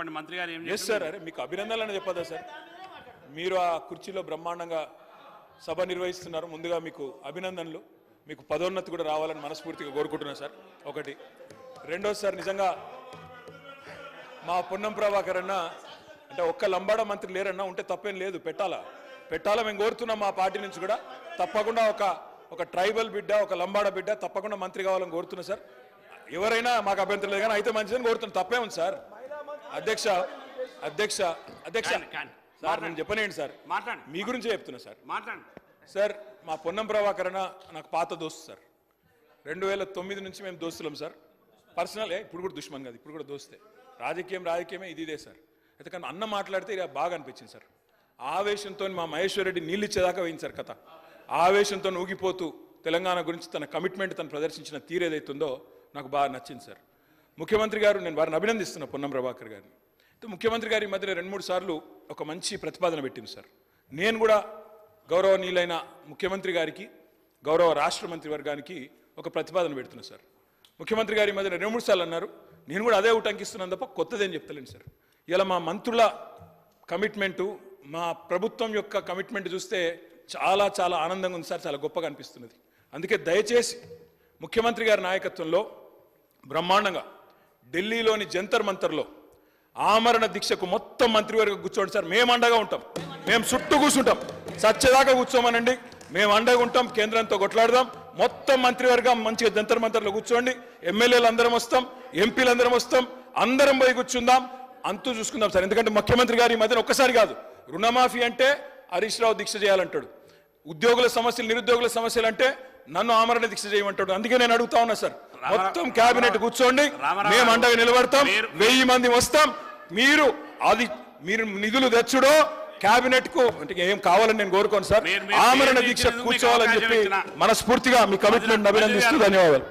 చెప్పండి మంత్రి గారు ఏం ఎస్ సార్. అరే మీకు అభినందనలు చెప్పదా సార్? మీరు ఆ కుర్చీలో బ్రహ్మాండంగా సభ నిర్వహిస్తున్నారు. ముందుగా మీకు అభినందనలు. మీకు పదోన్నతి కూడా రావాలని మనస్ఫూర్తిగా కోరుకుంటున్నాను సార్. ఒకటి. రెండోసారి నిజంగా మా పొన్నం ప్రభాకర్ అన్న అంటే ఒక్క లంబాడ మంత్రి లేరన్నా, ఉంటే తప్పేం లేదు, పెట్టాలా మేము కోరుతున్నాం. మా పార్టీ నుంచి కూడా తప్పకుండా ఒక ట్రైబల్ బిడ్డ, ఒక లంబాడ బిడ్డ తప్పకుండా మంత్రి కావాలని కోరుతున్నా సార్. ఎవరైనా మాకు అభ్యంతరం లేదు, కానీ అయితే మంచిదని కోరుతున్నాం. తప్పే ఉంది సార్. అధ్యక్ష సార్ నేను చెప్పనేయండి సార్, మీ గురించే చెప్తున్నా సార్. సార్ మా పొన్నం ప్రభాకర్ అన్న నాకు పాత దోస్తు సార్. 2009 నుంచి మేము దోస్తులం సార్. పర్సనల్ ఇప్పుడు కూడా దుష్మన్ కాదు, ఇప్పుడు కూడా దోస్తే. రాజకీయమే ఇదే సార్. అయితే కానీ అన్న మాట్లాడితే ఇలా బాగా అనిపించింది సార్. ఆవేశంతో మా మహేశ్వర్ రెడ్డి నీళ్ళు ఇచ్చేదాకా పోయింది సార్ కథ. ఆవేశంతో ఊగిపోతూ తెలంగాణ గురించి తన కమిట్మెంట్ తను ప్రదర్శించిన తీరు ఏదైతుందో నాకు బాగా నచ్చింది సార్. ముఖ్యమంత్రి గారు, నేను వారిని అభినందిస్తున్నా పొన్నం ప్రభాకర్ గారిని. ముఖ్యమంత్రి గారి మధ్యలో 2-3 సార్లు ఒక మంచి ప్రతిపాదన పెట్టింది సార్. నేను కూడా గౌరవనీయులైన ముఖ్యమంత్రి గారికి, గౌరవ రాష్ట్ర మంత్రివర్గానికి ఒక ప్రతిపాదన పెడుతున్నా సార్. ముఖ్యమంత్రి గారి మధ్యన 2-3 సార్లు అన్నారు, నేను కూడా అదే ఉటంకిస్తున్నాను తప్ప కొత్తదేం చెప్తలేను సార్. ఇలా మా మంత్రుల కమిట్మెంటు, మా ప్రభుత్వం యొక్క కమిట్మెంట్ చూస్తే చాలా చాలా ఆనందంగా ఉంది సార్, చాలా గొప్పగా అనిపిస్తున్నది. అందుకే దయచేసి ముఖ్యమంత్రి గారి నాయకత్వంలో బ్రహ్మాండంగా ఢిల్లీలోని జంతర్ మంతర్లో ఆమరణ దీక్షకు మొత్తం మంత్రివర్గం కూర్చోండి సార్. మేము అండగా ఉంటాం, మేము చుట్టూ కూర్చుంటాం, సచ్చేదాకా కూర్చోమనండి, మేము అండగా ఉంటాం. కేంద్రంతో కొట్లాడదాం. మొత్తం మంత్రివర్గం మంచిగా జంతర్ మంతర్లో కూర్చోండి. ఎమ్మెల్యేలు అందరం వస్తాం, ఎంపీలు అందరం వస్తాం, అందరం పోయి కూర్చుందాం, అంతూ చూసుకుందాం సార్. ఎందుకంటే ముఖ్యమంత్రి గారి ఈ మధ్యన ఒక్కసారి కాదు, రుణమాఫీ అంటే హరీష్ రావు దీక్ష చేయాలంటాడు, ఉద్యోగుల సమస్యలు, నిరుద్యోగుల సమస్యలు అంటే నన్ను ఆమరణ దీక్ష చేయమంటాడు. అందుకే నేను అడుగుతా ఉన్నా సార్, మొత్తం కేబినెట్ కూర్చోండి, మేము అండగా నిలబడతాం, 1000 మంది వస్తాం. మీరు నిధులు తెచ్చుడో కేబినెట్ కు అంటే ఏం కావాలని నేను కోరుకోను సార్. ఆమరణ దీక్ష కూర్చోవాలని చెప్పి మనస్ఫూర్తిగా మీ కమిట్మెంట్ అభినందిస్తూ ధన్యవాదాలు.